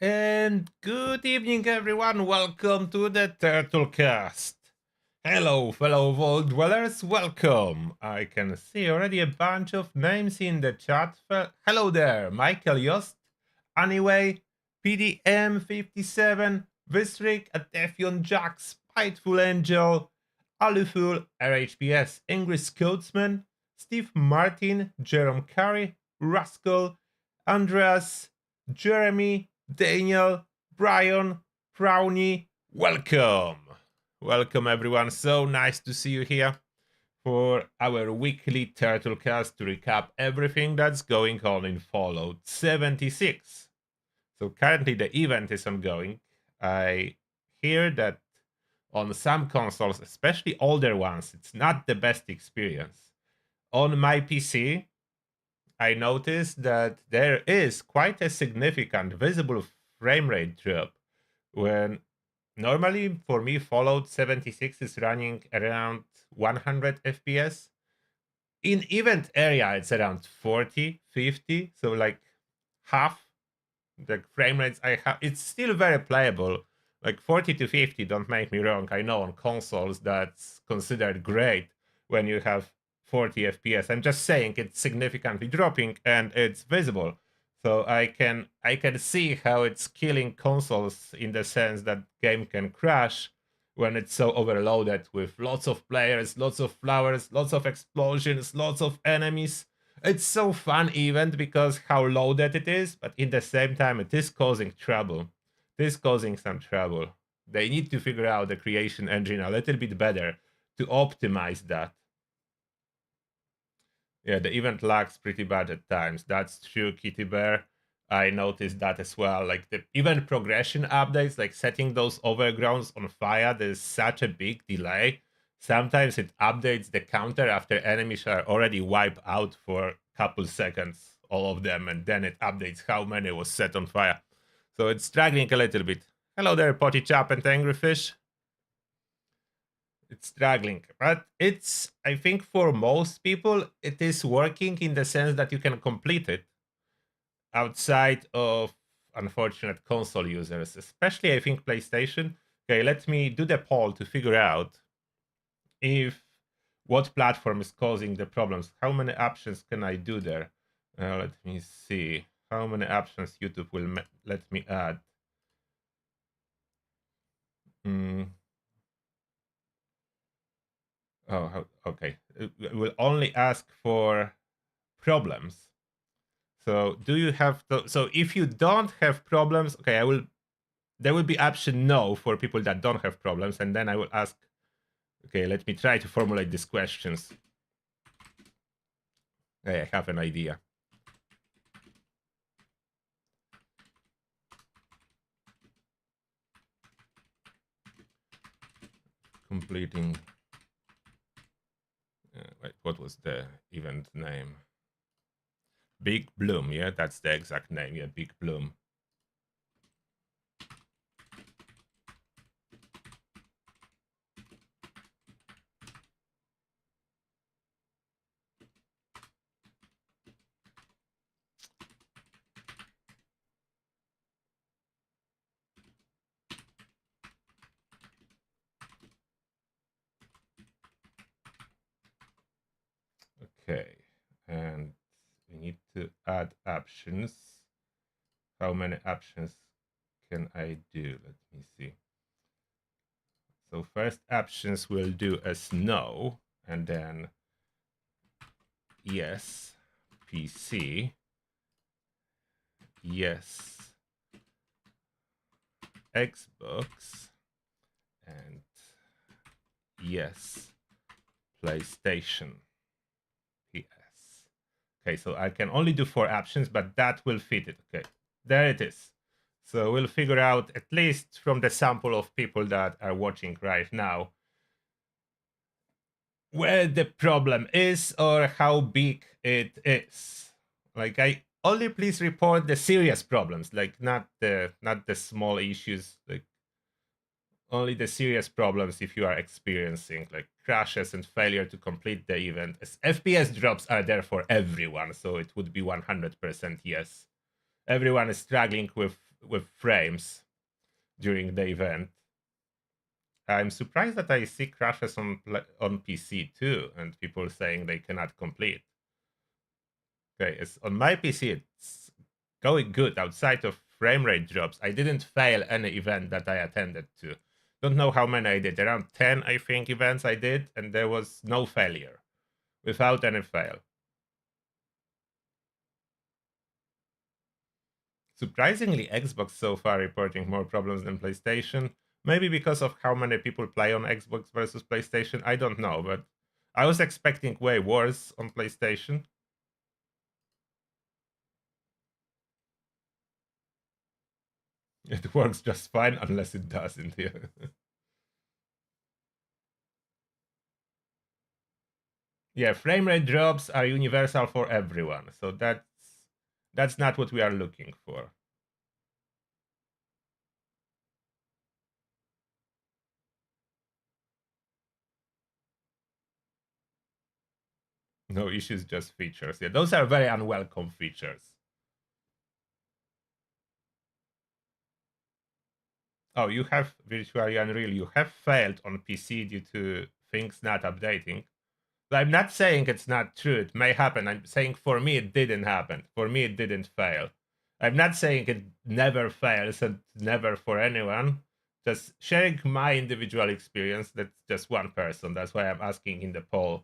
And good evening, everyone. Welcome to the Turtlecast. Hello, fellow Vault Dwellers. Welcome. I can see already a bunch of names in the chat. Hello there, Michael Yost, Anyway, PDM57, Visric, Atefion Jack, Spiteful Angel, Aluful, RHPS, Ingrid Scotsman, Steve Martin, Jerome Carey, Rascal, Andreas, Jeremy, Daniel, Brian, Brownie, welcome. Welcome, everyone. So nice to see you here for our weekly Turtlecast to recap everything that's going on in Fallout 76. So currently the event is ongoing. I hear that on some consoles, especially older ones, it's not the best experience. On my PC, I noticed that there is quite a significant visible frame rate drop when normally for me Fallout 76 is running around 100 FPS. In event area it's around 40, 50, so like half the frame rates I have. It's still very playable. Like 40 to 50, don't make me wrong. I know on consoles that's considered great when you have 40 FPS. I'm just saying it's significantly dropping and it's visible. So I can see how it's killing consoles in the sense that game can crash when it's so overloaded with lots of players, lots of flowers, lots of explosions, lots of enemies. It's so fun event because how loaded it is, but in the same time it is causing trouble. It is causing some trouble. They need to figure out the creation engine a little bit better to optimize that. Yeah, the event lags pretty bad at times. That's true, Kitty Bear. I noticed that as well. Like the event progression updates, like setting those overgrounds on fire, there's such a big delay. Sometimes it updates the counter after enemies are already wiped out for a couple seconds, all of them, and then it updates how many was set on fire. So it's struggling a little bit. Hello there, Potty Chap and Angry Fish. It's struggling, but it's, I think for most people it is working in the sense that you can complete it outside of unfortunate console users, especially I think PlayStation. Okay, let me do the poll to figure out if what platform is causing the problems. How many options can I do there? Let me see how many options YouTube will let me add. Mm. Oh, okay. It will only ask for problems. So do you have so if you don't have problems, okay, there will be option no for people that don't have problems, and then I will ask, okay, let me try to formulate these questions. Okay, I have an idea. Completing wait, what was the event name? Big Bloom, yeah, that's the exact name, yeah, Big Bloom. Okay, and we need to add options. How many options can I do? Let me see. So first options will do as no, and then yes, PC, yes, Xbox, and yes, PlayStation, PS. Okay, so I can only do 4 options, but that will fit it. Okay, there it is. So we'll figure out, at least from the sample of people that are watching right now, where the problem is or how big it is. Like, I only please report the serious problems, like not the small issues, like only the serious problems if you are experiencing like crashes and failure to complete the event. As FPS drops are there for everyone, so it would be 100% yes. Everyone is struggling with frames during the event. I'm surprised that I see crashes on PC too, and people saying they cannot complete. Okay, it's on my PC. It's going good outside of frame rate drops. I didn't fail any event that I attended to. Don't know how many I did. Around 10, I think, events I did, and there was no failure without any fail. Surprisingly, Xbox so far reporting more problems than PlayStation. Maybe because of how many people play on Xbox versus PlayStation. I don't know, but I was expecting way worse on PlayStation. It works just fine unless it doesn't. Yeah. Yeah, frame rate drops are universal for everyone, so that's not what we are looking for. No issues, just features. Yeah, those are very unwelcome features. Oh, you have virtually unreal. You have failed on PC due to things not updating. So I'm not saying it's not true. It may happen. I'm saying for me it didn't happen. For me it didn't fail. I'm not saying it never fails and never for anyone. Just sharing my individual experience. That's just one person. That's why I'm asking in the poll.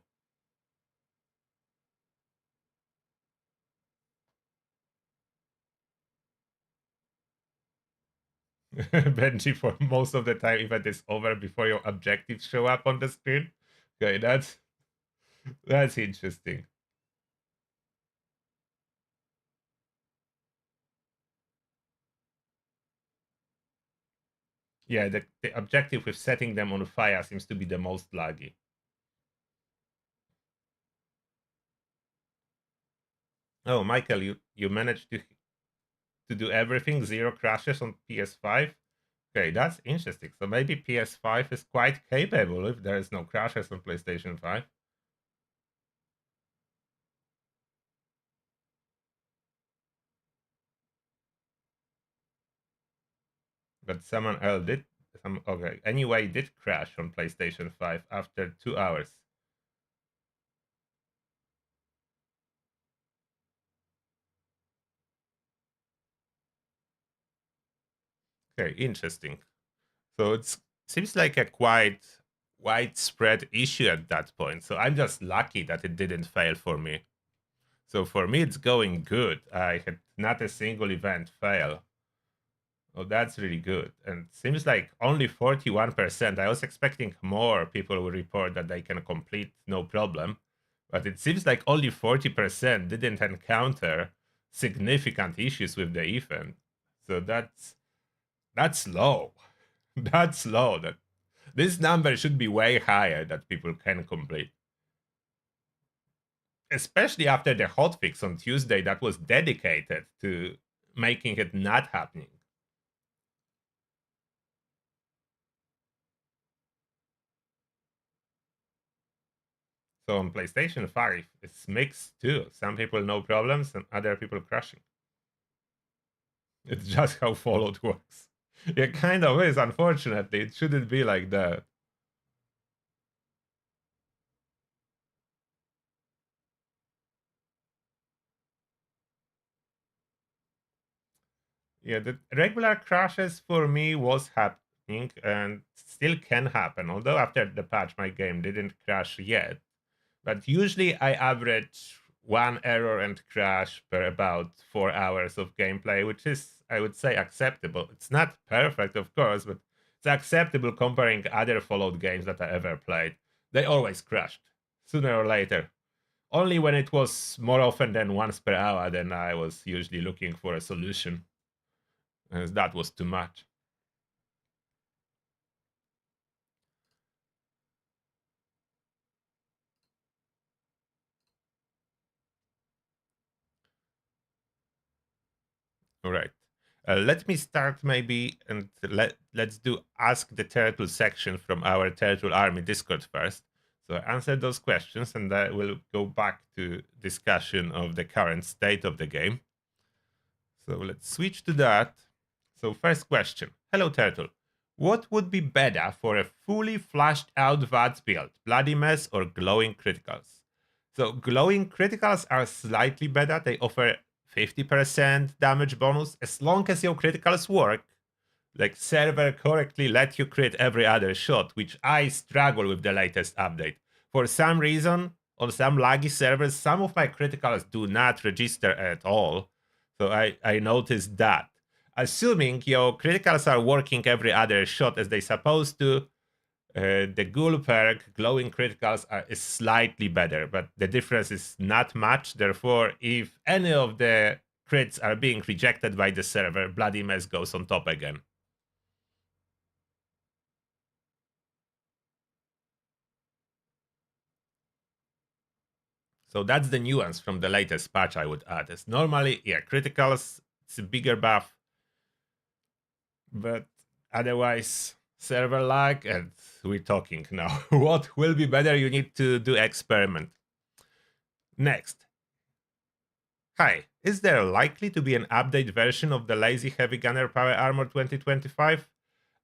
Benji, for most of the time, event is over before your objectives show up on the screen. Okay, that's interesting. Yeah, the objective with setting them on fire seems to be the most laggy. Oh, Michael, you managed to do everything, zero crashes on PS5. Okay, that's interesting. So maybe PS5 is quite capable if there is no crashes on PlayStation 5. But someone else did. Okay, anyway, did crash on PlayStation 5 after 2 hours. Okay, interesting. So it seems like a quite widespread issue at that point. So I'm just lucky that it didn't fail for me. So for me, it's going good. I had not a single event fail. Oh, that's really good. And seems like only 41%. I was expecting more people will report that they can complete no problem. But it seems like only 40% didn't encounter significant issues with the event. So that's low. That's low. This number should be way higher that people can complete. Especially after the hotfix on Tuesday that was dedicated to making it not happening. So on PlayStation 5, it's mixed too. Some people no problems and other people crashing. It's just how Fallout works. It kind of is, unfortunately. It shouldn't be like that. Yeah, the regular crashes for me was happening and still can happen. Although after the patch, my game didn't crash yet. But usually I average one error and crash per about 4 hours of gameplay, which is, I would say, acceptable. It's not perfect, of course, but it's acceptable comparing other Fallout games that I ever played. They always crashed, sooner or later. Only when it was more often than once per hour, then I was usually looking for a solution, as that was too much. All right. Let me start maybe and let's do Ask the Turtle section from our Turtle Army Discord first. So answer those questions and I will go back to discussion of the current state of the game. So let's switch to that. So first question. Hello Turtle. What would be better for a fully flashed out VATS build? Bloody Mess or Glowing Criticals? So Glowing Criticals are slightly better. They offer 50% damage bonus as long as your criticals work. Like server correctly let you crit every other shot, which I struggle with the latest update. For some reason, on some laggy servers, some of my criticals do not register at all. So I noticed that. Assuming your criticals are working every other shot as they supposed to, the ghoul perk, glowing criticals, is slightly better, but the difference is not much. Therefore, if any of the crits are being rejected by the server, Bloody Mess goes on top again. So that's the nuance from the latest patch I would add. As normally, yeah, criticals, it's a bigger buff, but otherwise, server lag, and we're talking now. What will be better? You need to do experiment. Next. Hi, is there likely to be an update version of the Lazy Heavy Gunner Power Armor 2025?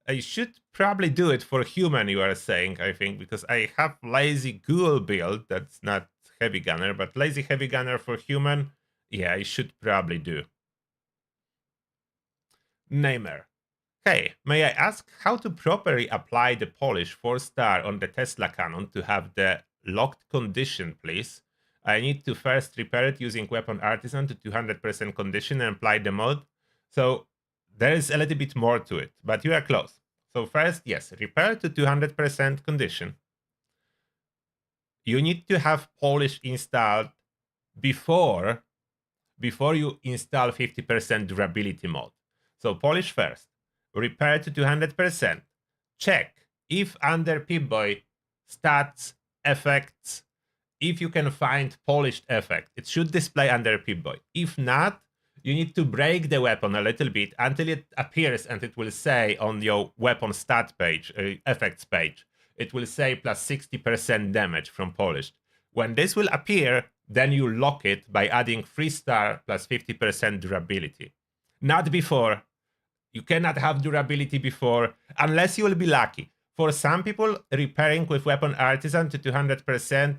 I should probably do it for human, you are saying, I think, because I have Lazy Ghoul build that's not Heavy Gunner, but Lazy Heavy Gunner for human, yeah, I should probably do. Namer. Hey, may I ask how to properly apply the polish 4-star on the Tesla cannon to have the locked condition, please? I need to first repair it using Weapon Artisan to 200% condition and apply the mod. So there is a little bit more to it, but you are close. So first, yes, repair to 200% condition. You need to have polish installed before you install 50% durability mode. So polish first, repair to 200%, check if under Pip-Boy stats, effects, if you can find polished effect, it should display under Pip-Boy. If not, you need to break the weapon a little bit until it appears and it will say on your weapon stat page, effects page, it will say plus 60% damage from polished. When this will appear, then you lock it by adding 3-star plus 50% durability. Not before. You cannot have durability before, unless you will be lucky. For some people, repairing with Weapon Artisan to 200%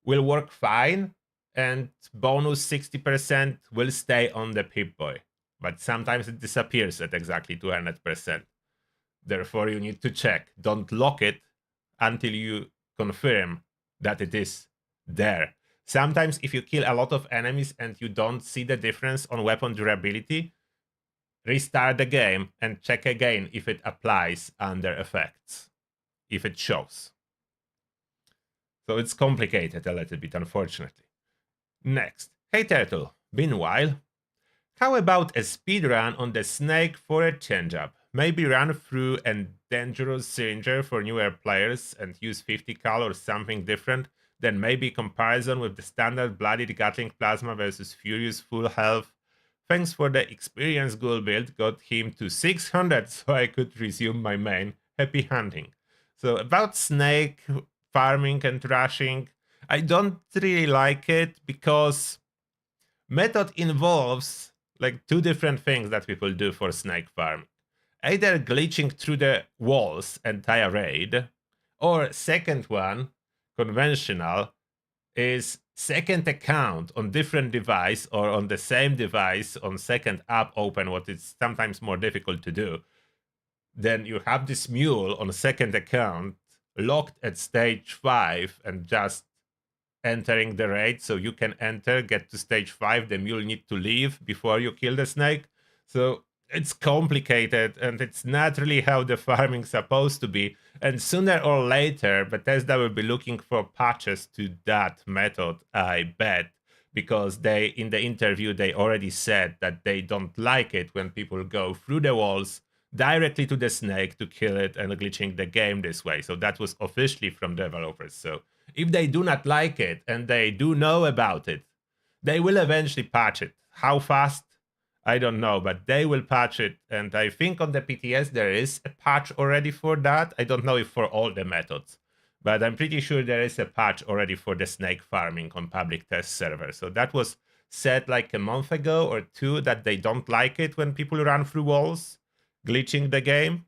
will work fine, and bonus 60% will stay on the Pip-Boy. But sometimes it disappears at exactly 200%. Therefore, you need to check. Don't lock it until you confirm that it is there. Sometimes if you kill a lot of enemies and you don't see the difference on weapon durability, restart the game and check again if it applies under effects, if it shows. So it's complicated a little bit, unfortunately. Next. Hey Turtle, been a while. How about a speedrun on the Snake for a change-up? Maybe run through a dangerous syringer for newer players and use 50 cal or something different, then maybe comparison with the standard bloodied Gatling plasma versus Furious full health. Thanks for the experience ghoul build, got him to 600 so I could resume my main. Happy hunting. So about Snake farming and rushing, I don't really like it because method involves like two different things that people do for snake farm. Either glitching through the walls entire raid, or second one, conventional, is second account on different device or on the same device on second app open, what is sometimes more difficult to do. Then you have this mule on second account locked at stage 5 and just entering the raid, so you can enter, get to stage 5, then you'll need to leave before you kill the snake. So it's complicated and it's not really how the farming's supposed to be. And sooner or later, Bethesda will be looking for patches to that method, I bet, because they, in the interview, they already said that they don't like it when people go through the walls directly to the snake to kill it and glitching the game this way. So that was officially from developers. So if they do not like it and they do know about it, they will eventually patch it. How fast? I don't know, but they will patch it. And I think on the PTS there is a patch already for that. I don't know if for all the methods, but I'm pretty sure there is a patch already for the snake farming on public test server. So that was said like a month ago or two that they don't like it when people run through walls. glitching the game,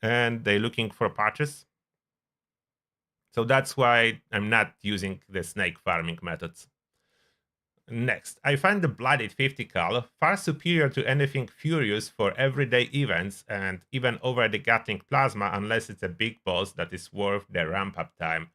and they're looking for patches. So that's why I'm not using the snake farming methods. Next, I find the Blooded 50 cal far superior to anything Furious for everyday events and even over the Gatling Plasma unless it's a big boss that is worth the ramp up time.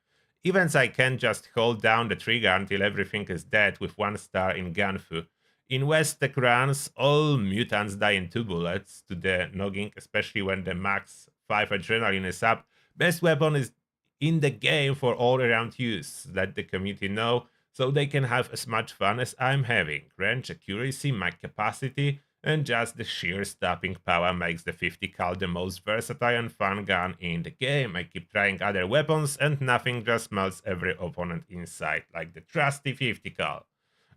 Events I can just hold down the trigger until everything is dead with 1 star in Ganfu. In Westek runs, all mutants die in 2 bullets to the noggin, especially when the max 5 adrenaline is up. Best weapon is in the game for all around use. Let the community know so they can have as much fun as I'm having. Range, accuracy, mag capacity, and just the sheer stopping power makes the 50 cal the most versatile and fun gun in the game. I keep trying other weapons and nothing just melts every opponent inside, like the trusty 50 cal.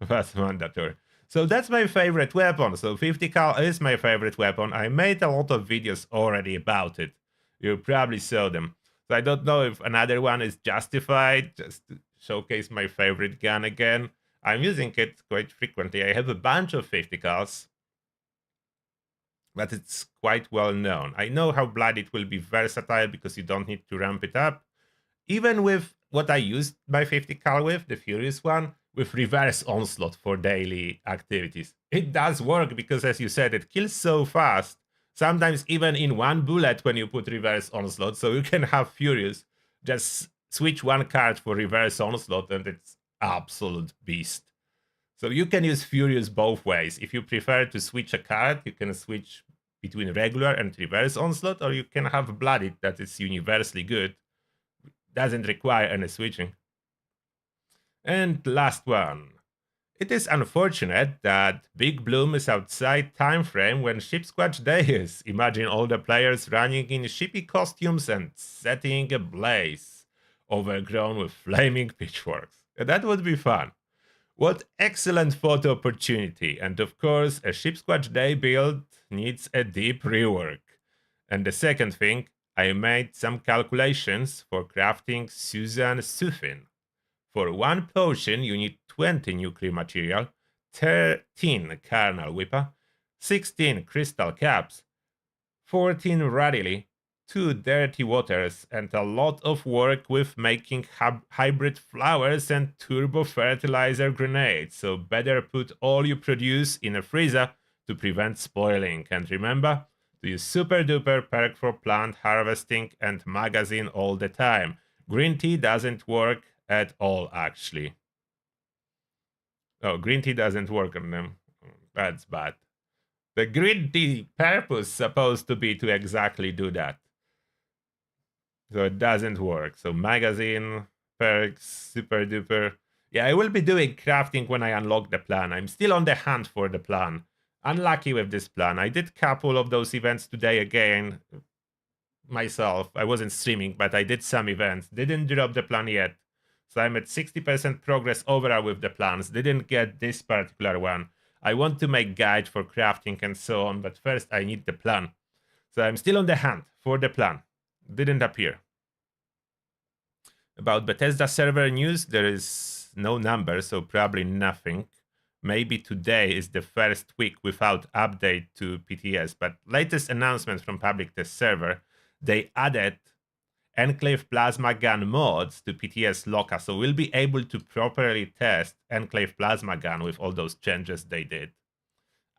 That's mandatory. So that's my favorite weapon. So 50 cal is my favorite weapon. I made a lot of videos already about it. You probably saw them. So I don't know if another one is justified, just to showcase my favorite gun again. I'm using it quite frequently. I have a bunch of 50 cals, but it's quite well known. I know how Blood it will be versatile because you don't need to ramp it up. Even with what I used my 50 cal with, the Furious one, with reverse onslaught for daily activities. It does work because, as you said, it kills so fast. Sometimes even in 1 bullet when you put reverse onslaught, so you can have Furious just switch 1 card for reverse onslaught and it's absolute beast. So you can use Furious both ways. If you prefer to switch a card, you can switch between regular and reverse onslaught, or you can have Blooded that is universally good. Doesn't require any switching. And last one. It is unfortunate that Big Bloom is outside time frame when Ship Squatch Day is. Imagine all the players running in shippy costumes and setting a blaze, overgrown with flaming pitchforks. That would be fun. What excellent photo opportunity, and of course, a Ship Squatch Day build needs a deep rework. And the second thing, I made some calculations for crafting Susan Sufin. For 1 potion, you need 20 nuclear material, 13 carnal whipper, 16 crystal caps, 14 readily, 2 dirty waters, and a lot of work with making hybrid flowers and turbo fertilizer grenades. So better put all you produce in a freezer to prevent spoiling. And remember to use super duper perk for plant harvesting and magazine all the time. Green tea doesn't work at all, actually. Oh, green tea doesn't work on them. That's bad. The green tea purpose supposed to be to exactly do that. So it doesn't work. So magazine, perks, super duper. Yeah, I will be doing crafting when I unlock the plan. I'm still on the hunt for the plan. Unlucky with this plan. I did couple of those events today again myself. I wasn't streaming, but I did some events. Didn't drop the plan yet. So I'm at 60% progress overall with the plans. Didn't get this particular one. I want to make guide for crafting and so on, but first I need the plan. So I'm still on the hunt for the plan. Didn't appear. About Bethesda server news, there is no number, so probably nothing. Maybe today is the first week without update to PTS, but latest announcement from public test server, they added Enclave Plasma Gun mods to PTS Loca, so we'll be able to properly test Enclave Plasma Gun with all those changes they did.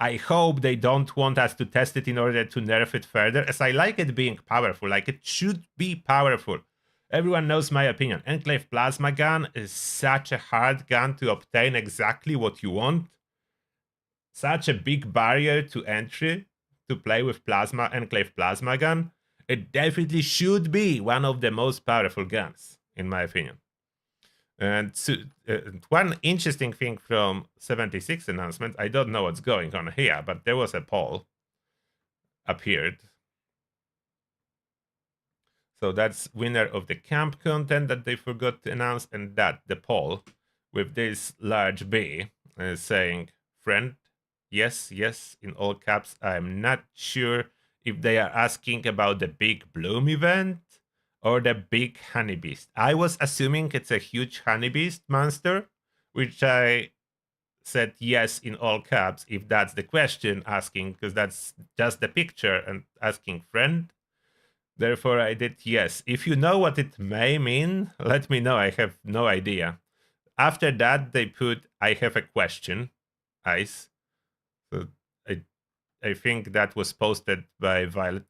I hope they don't want us to test it in order to nerf it further, as I like it being powerful, like it should be powerful. Everyone knows my opinion. Enclave Plasma Gun is such a hard gun to obtain exactly what you want. Such a big barrier to entry to play with Enclave Plasma Gun. It definitely should be one of the most powerful guns, in my opinion. And so, one interesting thing from 76 announcement, I don't know what's going on here, but there was a poll appeared. So that's winner of the camp content that they forgot to announce, and that the poll with this large B is saying, friend, yes, yes, in all caps. I'm not sure if they are asking about the Big Bloom event or the big honeybeast. I was assuming it's a huge honeybeast monster, which I said yes in all caps if that's the question asking, because that's just the picture and asking friend. Therefore, I did yes. If you know what it may mean, let me know. I have no idea. After that, they put I have a question, ice. So I I think that was posted by Violet.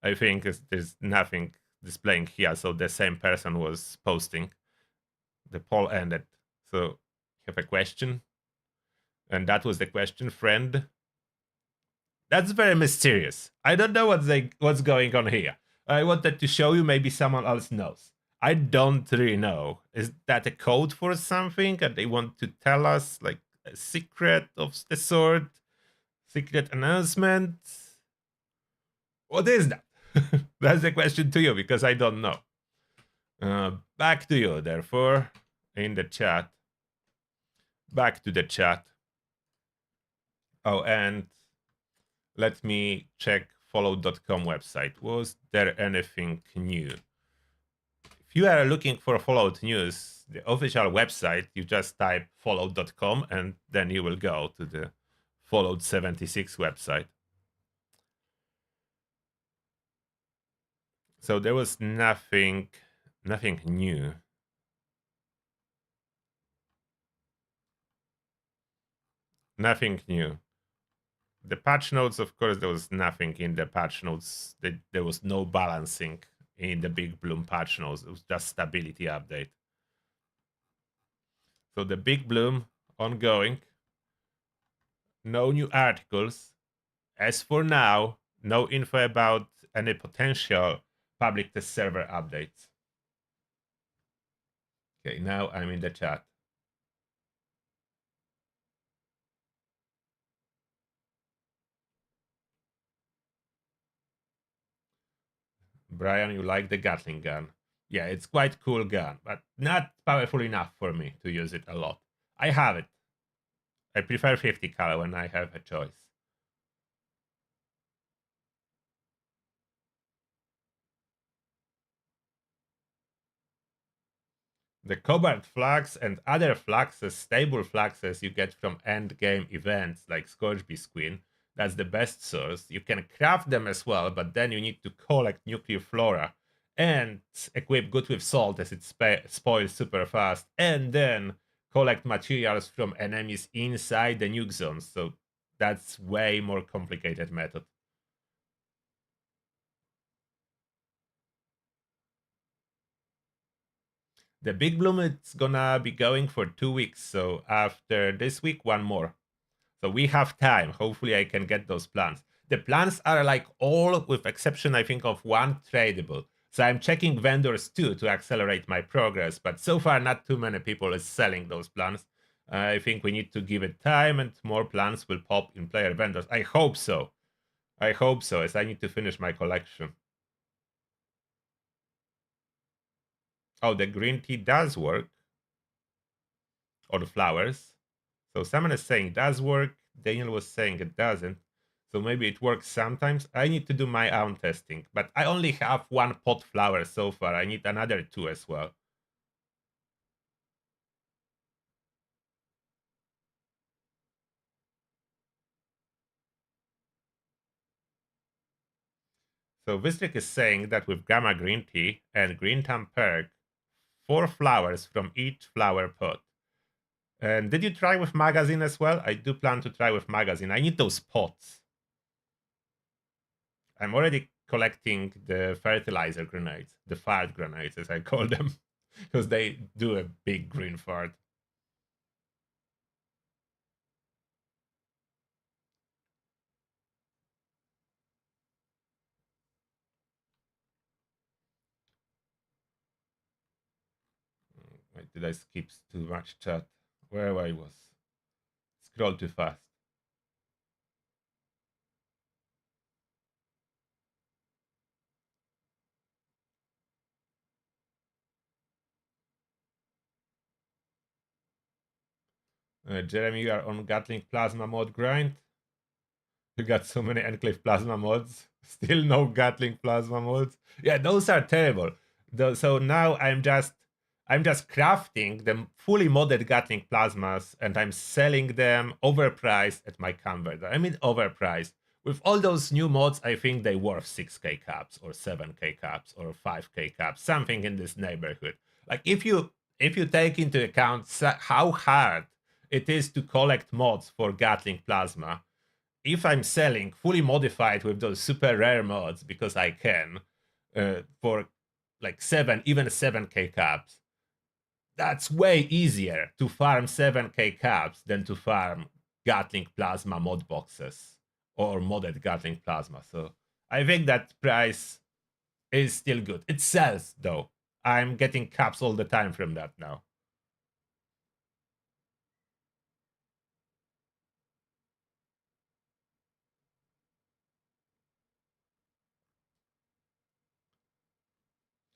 I think there's nothing displaying here, so the same person was posting. The poll ended. So have a question, and that was the question, friend. That's very mysterious. I don't know what's going on here. I wanted to show you. Maybe someone else knows. I don't really know. Is that a code for something, and they want to tell us like a secret of the sort? Secret announcement? What is that? That's the question to you because I don't know. Back to you, therefore, in the chat. Back to the chat. Oh, and let me check follow.com website. Was there anything new? If you are looking for Fallout news, the official website, you just type follow.com and then you will go to the Fallout 76 website. So there was nothing new. Nothing new. The patch notes, of course, there was nothing in the patch notes. There was no balancing in the Big Bloom patch notes. It was just stability update. So the Big Bloom ongoing. No new articles. As for now, no info about any potential public test server updates. Okay, now I'm in the chat. Brian, you like the Gatling gun. Yeah, it's quite cool gun, but not powerful enough for me to use it a lot. I have it. I prefer 50 cal when I have a choice. The cobalt flags and other flaxes, stable flaxes you get from end game events like Scorchbeast Queen, that's the best source. You can craft them as well, but then you need to collect nuclear flora and equip good with salt as it spoils super fast, and then collect materials from enemies inside the nuke zones. So that's way more complicated method. The Big Bloom it's gonna be going for 2 weeks, so after this week, one more. So we have time. Hopefully I can get those plans. The plans are like all, with exception I think of one, tradable. So I'm checking vendors too to accelerate my progress, but so far not too many people is selling those plans. I think we need to give it time and more plans will pop in player vendors. I hope so. I hope so, as I need to finish my collection. Oh, the green tea does work. Or the flowers. So someone is saying it does work. Daniel was saying it doesn't. So maybe it works sometimes. I need to do my own testing, but I only have one pot flower so far. I need another two as well. So Vistrik is saying that with Gamma Green Tea and Green Thumb Perk, 4 flowers from each flower pot. And did you try with Magazine as well? I do plan to try with Magazine. I need those pots. I'm already collecting the fertilizer grenades, the fart grenades as I call them, because they do a big green fart. Wait, did I skip too much chat? Where I was? Scroll too fast. Jeremy, you are on Gatling Plasma mod grind. You got so many Enclave Plasma mods. Still no Gatling Plasma mods. Yeah, those are terrible. So now I'm just I'm just crafting the fully modded Gatling plasmas and I'm selling them overpriced at my converter. I mean overpriced. With all those new mods, I think they worth 6k caps or 7k caps or 5k caps, something in this neighborhood. Like if you take into account how hard it is to collect mods for Gatling plasma, if I'm selling fully modified with those super rare mods because I can for like 7k caps, that's way easier to farm 7k caps than to farm Gatling plasma mod boxes or modded Gatling plasma. So I think that price is still good. It sells though. I'm getting caps all the time from that now.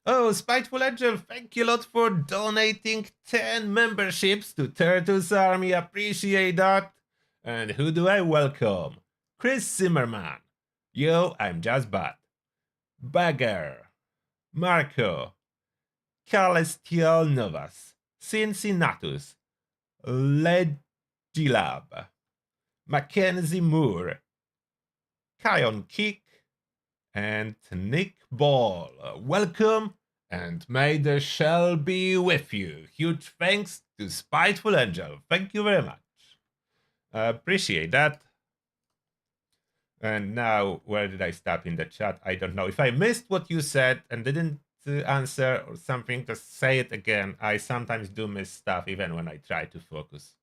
Oh, Spiteful Angel, thank you a lot for donating 10 memberships to Turtles Army. Appreciate that. And who do I welcome? Chris Zimmerman. Yo, I'm just bad. Bagger. Marco. Calestial Novas. Cincinnatus. Legilab. Mackenzie Moore. Kion Kick. And Nick Ball. Welcome, and may the shell be with you. Huge thanks to Spiteful Angel. Thank you very much. Appreciate that. And now, where did I stop in the chat? I don't know. If I missed what you said and didn't answer or something, just say it again. I sometimes do miss stuff even when I try to focus.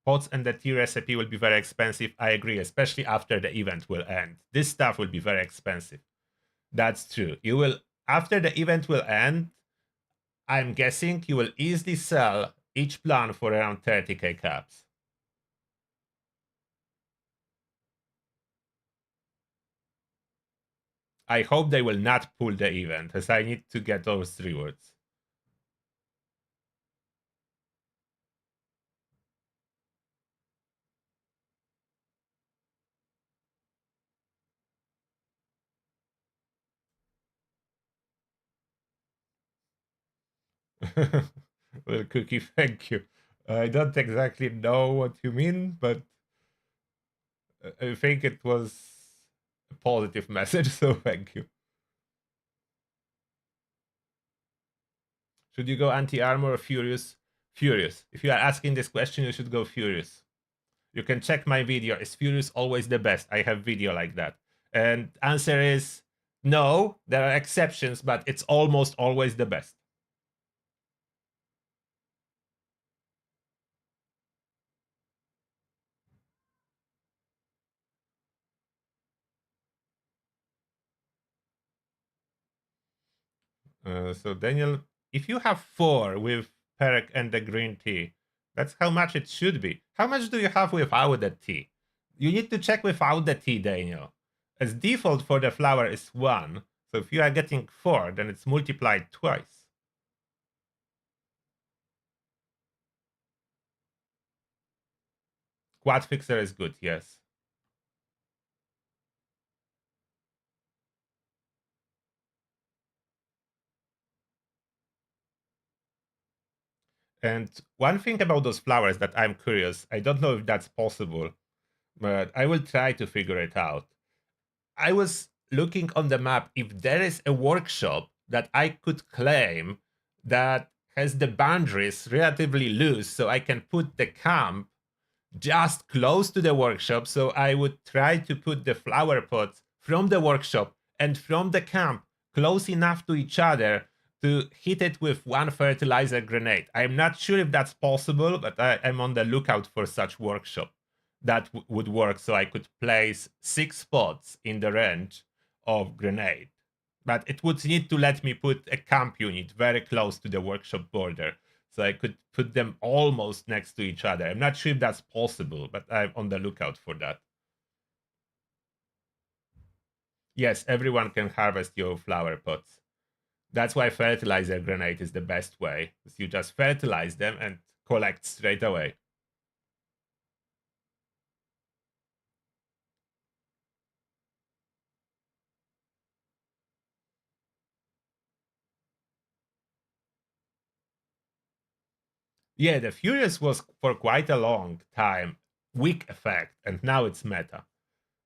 Pots and the tea recipe will be very expensive. I agree, especially after the event will end. This stuff will be very expensive. That's true. You will, after the event will end, I'm guessing you will easily sell each plan for around 30k caps. I hope they will not pull the event, as I need to get those rewards. Well, Cookie, thank you. I don't exactly know what you mean, but I think it was a positive message, so thank you. Should you go anti-armor or furious? Furious. If you are asking this question, you should go furious. You can check my video. Is furious always the best? I have video like that. And answer is no. There are exceptions, but it's almost always the best. So Daniel, if you have 4 with Perek and the green tea, that's how much it should be. How much do you have without the tea? You need to check without the tea, Daniel. As default for the flower is 1. So if you are getting 4, then it's multiplied twice. Quad fixer is good, yes. And one thing about those flowers that I'm curious, I don't know if that's possible, but I will try to figure it out. I was looking on the map if there is a workshop that I could claim that has the boundaries relatively loose so I can put the camp just close to the workshop. So I would try to put the flower pots from the workshop and from the camp close enough to each other to hit it with one fertilizer grenade. I'm not sure if that's possible, but I'm on the lookout for such workshop that would work so I could place 6 spots in the range of grenade. But it would need to let me put a camp unit very close to the workshop border so I could put them almost next to each other. I'm not sure if that's possible, but I'm on the lookout for that. Yes, everyone can harvest your flower pots. That's why fertilizer grenade is the best way. Because you just fertilize them and collect straight away. Yeah, the Furious was for quite a long time weak effect, and now it's meta.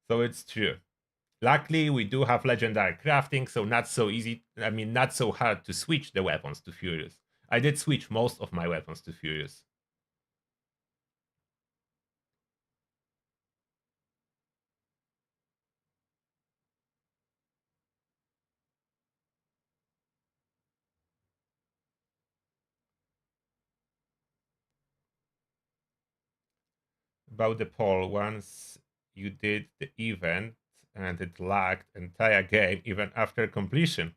So it's true. Luckily, we do have legendary crafting, so not so easy. I mean, not so hard to switch the weapons to Furious. I did switch most of my weapons to Furious. About the poll, once you did the event and it lagged entire game even after completion.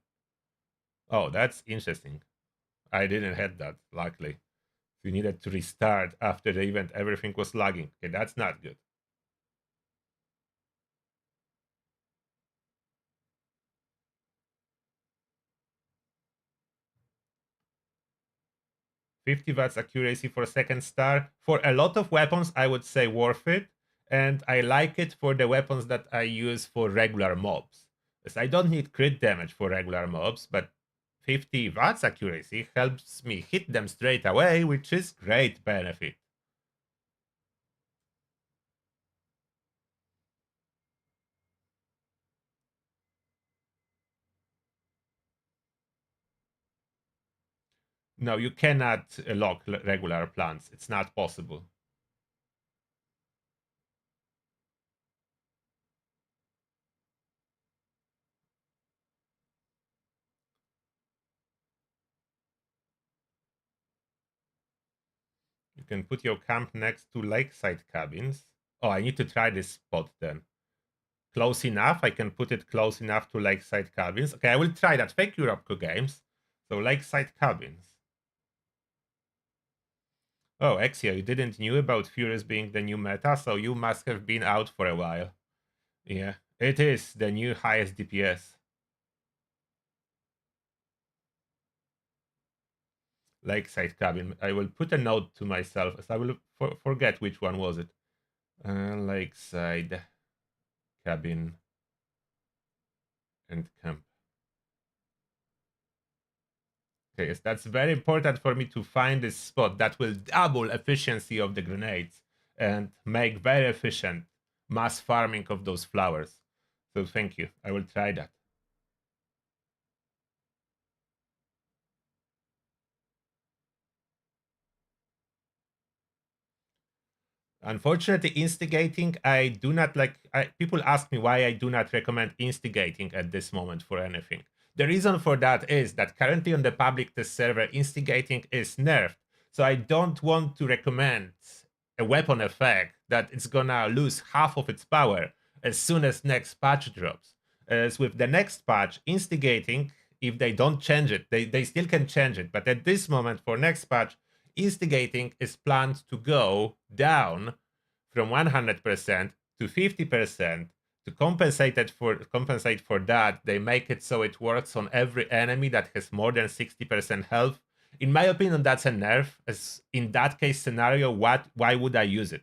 Oh, that's interesting. I didn't have that, luckily. You needed to restart after the event, everything was lagging. Okay, that's not good. 50 watts accuracy for second star. For a lot of weapons, I would say worth it. And I like it for the weapons that I use for regular mobs. As I don't need crit damage for regular mobs, but 50 watts accuracy helps me hit them straight away, which is great benefit. No, you cannot lock regular plants. It's not possible. You can put your camp next to lakeside cabins. Oh, I need to try this spot then. Close enough. I can put it close enough to lakeside cabins. Okay, I will try that. Thank you, Robco Games. So lakeside cabins. Oh, Exia, you didn't knew about Furious being the new meta, so you must have been out for a while. Yeah, it is the new highest DPS. Lakeside cabin. I will put a note to myself as I will forget which one was it. Lakeside cabin and camp. Okay, yes, that's very important for me to find this spot that will double efficiency of the grenades and make very efficient mass farming of those flowers. So thank you. I will try that. Unfortunately, instigating, I do not like. People ask me why I do not recommend instigating at this moment for anything. The reason for that is that currently on the public test server, instigating is nerfed. So I don't want to recommend a weapon effect that it's gonna lose half of its power as soon as next patch drops. As with the next patch, instigating, if they don't change it, they still can change it. But at this moment, for next patch, instigating is planned to go down from 100% to 50%. To compensate for that, they make it so it works on every enemy that has more than 60% health. In my opinion, that's a nerf. As in that case scenario, why would I use it?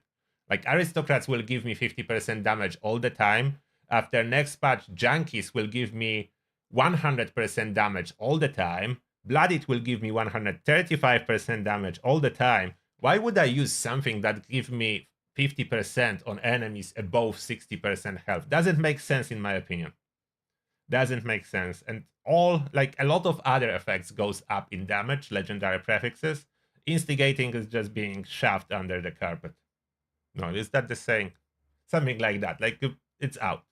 Like aristocrats will give me 50% damage all the time. After next patch, junkies will give me 100% damage all the time. Blooded will give me 135% damage all the time. Why would I use something that gives me 50% on enemies above 60% health? Doesn't make sense in my opinion. Doesn't make sense. And all, like a lot of other effects goes up in damage, legendary prefixes. Instigating is just being shoved under the carpet. No, is that the saying? Something like that. Like it's out.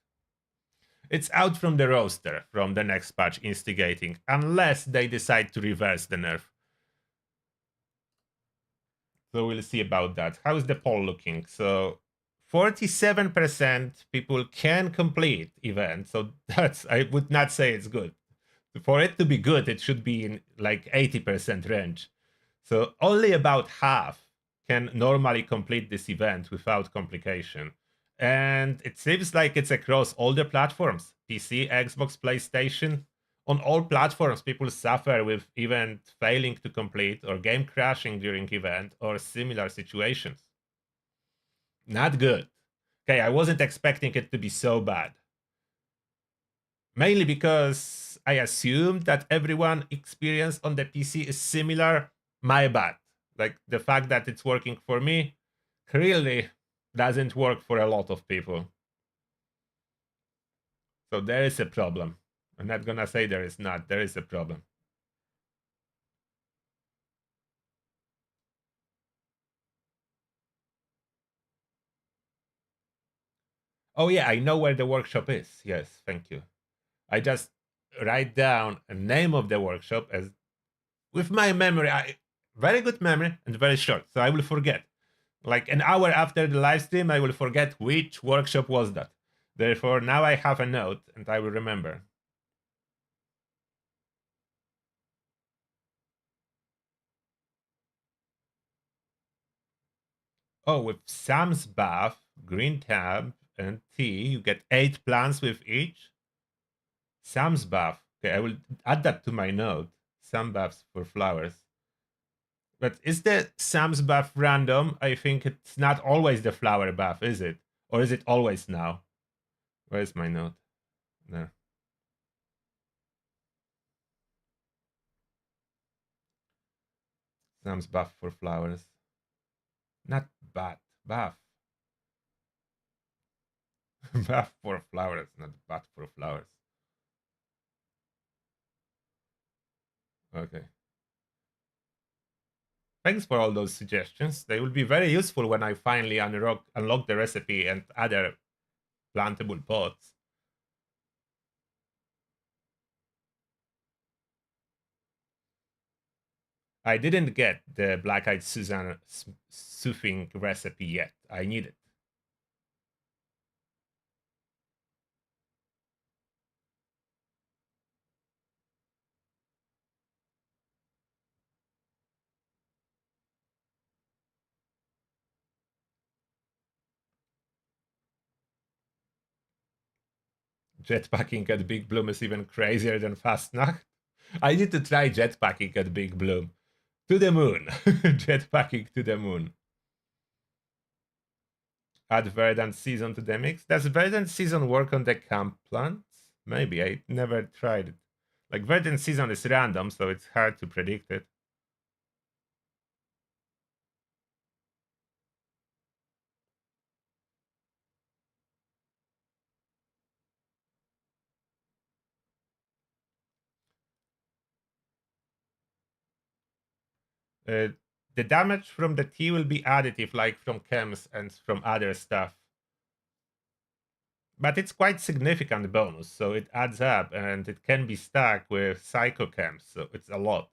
It's out from the roster from the next patch, instigating, unless they decide to reverse the nerf. So we'll see about that. How is the poll looking? So 47% people can complete event. So that's, I would not say it's good. For it to be good, it should be in like 80% range. So only about half can normally complete this event without complication. And it seems like it's across all the platforms: PC, Xbox, PlayStation. On all platforms, people suffer with event failing to complete or game crashing during event or similar situations. Not good. Okay, I wasn't expecting it to be so bad. Mainly because I assumed that everyone experience on the PC is similar. My bad. Like the fact that it's working for me really doesn't work for a lot of people. So there is a problem. I'm not gonna say there is not. There is a problem. Oh yeah, I know where the workshop is. Yes, thank you. I just write down a name of the workshop as with my memory. I very good memory and very short, so I will forget. Like an hour after the live stream, I will forget which workshop was that. Therefore, now I have a note and I will remember. Oh, with Sam's Bath, Green Tab, and Tea, you get 8 plants with each. Sam's Bath. Okay, I will add that to my note. Sam Baths for flowers. But is the Sam's Bath random? I think it's not always the flower bath, is it? Or is it always now? Where's my note? There. Sam's Bath for flowers. Not bath. Bath. Bath for flowers, not bath for flowers. Okay. Thanks for all those suggestions. They will be very useful when I finally unlock the recipe and other plantable pots. I didn't get the Black Eyed Susan soothing recipe yet. I need it. Jetpacking at Big Bloom is even crazier than Fastnacht. I need to try jetpacking at Big Bloom. To the moon. Jetpacking to the moon. Add verdant season to the mix. Does verdant season work on the camp plants? Maybe. I never tried it. Like verdant season is random, so it's hard to predict it. Uh, the damage from the tea will be additive, like from chems and from other stuff. But it's quite significant bonus, so it adds up and it can be stacked with psychochems, so it's a lot.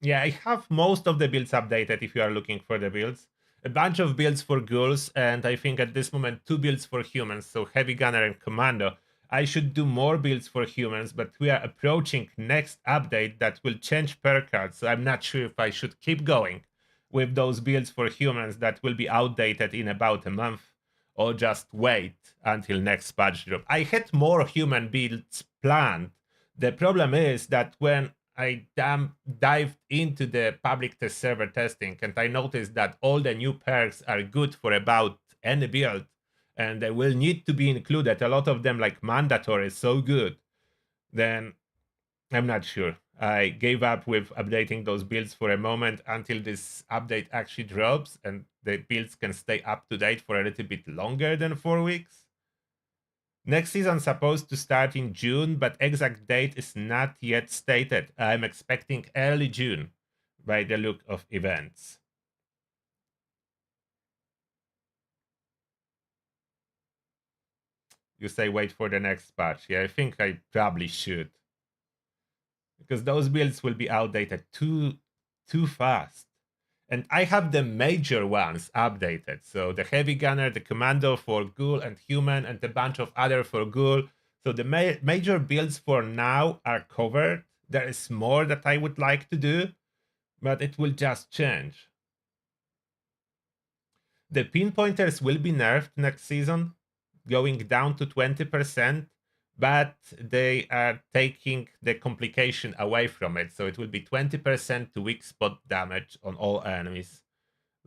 Yeah, I have most of the builds updated if you are looking for the builds. A bunch of builds for ghouls, and I think at this moment 2 builds for humans, so Heavy Gunner and Commando. I should do more builds for humans, but we are approaching next update that will change per card, so I'm not sure if I should keep going with those builds for humans that will be outdated in about a month, or just wait until next patch drop. I had more human builds planned. The problem is that when I dived into the public test server testing and I noticed that all the new perks are good for about any build and they will need to be included. A lot of them, like mandatory, so good. Then I'm not sure. I gave up with updating those builds for a moment until this update actually drops and the builds can stay up to date for a little bit longer than 4 weeks. Next season supposed to start in June, but exact date is not yet stated. I'm expecting early June by the look of events. You say wait for the next patch. Yeah, I think I probably should. Because those builds will be outdated too fast. And I have the major ones updated. So the Heavy Gunner, the Commando for Ghoul and Human, and a bunch of other for Ghoul. So the major builds for now are covered. There is more that I would like to do, but it will just change. The pinpointers will be nerfed next season, going down to 20%, but they are taking the complication away from it. So it will be 20% to weak spot damage on all enemies.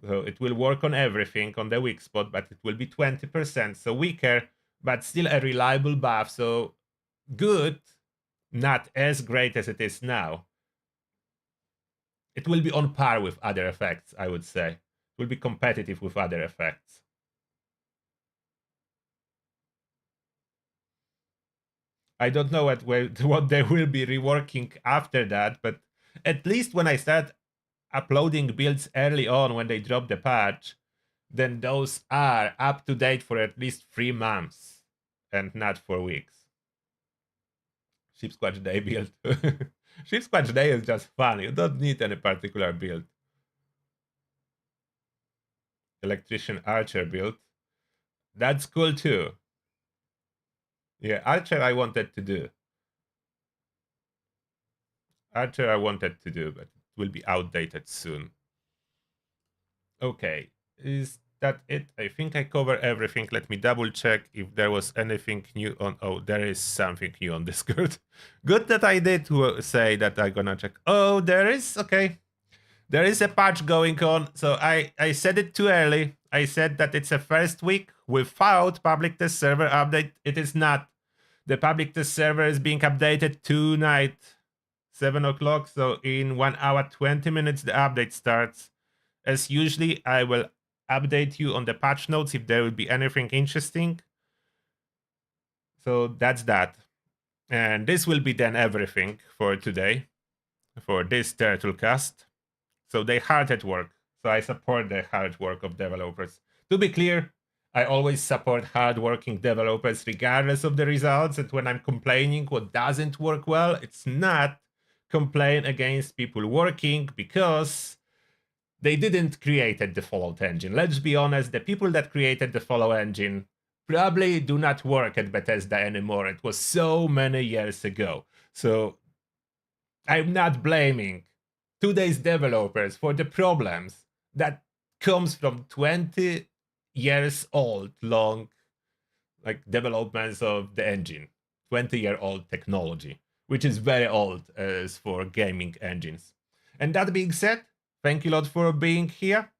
So it will work on everything on the weak spot, but it will be 20%. So weaker, but still a reliable buff. So good, not as great as it is now. It will be on par with other effects, I would say. It will be competitive with other effects. I don't know what they will be reworking after that, but at least when I start uploading builds early on when they drop the patch, then those are up to date for at least 3 months and not for weeks. Sheepsquatch Day build. Sheepsquatch Day is just fun. You don't need any particular build. Electrician Archer build. That's cool too. Yeah, Archer I wanted to do. Archer I wanted to do, but it will be outdated soon. Okay, is that it? I think I covered everything. Let me double check if there was anything new on... Oh, there is something new on Discord. Good that I did say that I'm gonna check. Oh, there is? Okay. There is a patch going on. So I said it too early. I said that it's a first week without public test server update. It is not. The public test server is being updated tonight, 7 o'clock. So in 1 hour, 20 minutes, the update starts. As usually, I will update you on the patch notes if there will be anything interesting. So that's that. And this will be then everything for today, for this Turtlecast. So they hard at work. So I support the hard work of developers. To be clear, I always support hardworking developers regardless of the results. And when I'm complaining what doesn't work well, it's not complain against people working because they didn't create the Fallout engine. Let's be honest, the people that created the Fallout engine probably do not work at Bethesda anymore. It was so many years ago. So I'm not blaming today's developers for the problems that comes from 20 years old long like developments of the engine, 20-year-old technology, which is very old as for gaming engines. And that being said, thank you a lot for being here.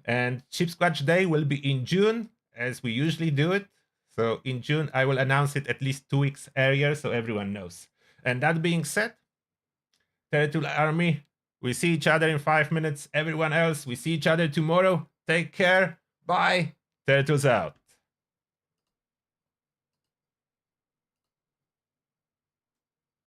And Sheepsquatch Day will be in June, as we usually do it. So in June, I will announce it at least 2 weeks earlier so everyone knows. And that being said, Turtle Army, we see each other in 5 minutes. Everyone else, we see each other tomorrow. Take care. Bye. Turtles out.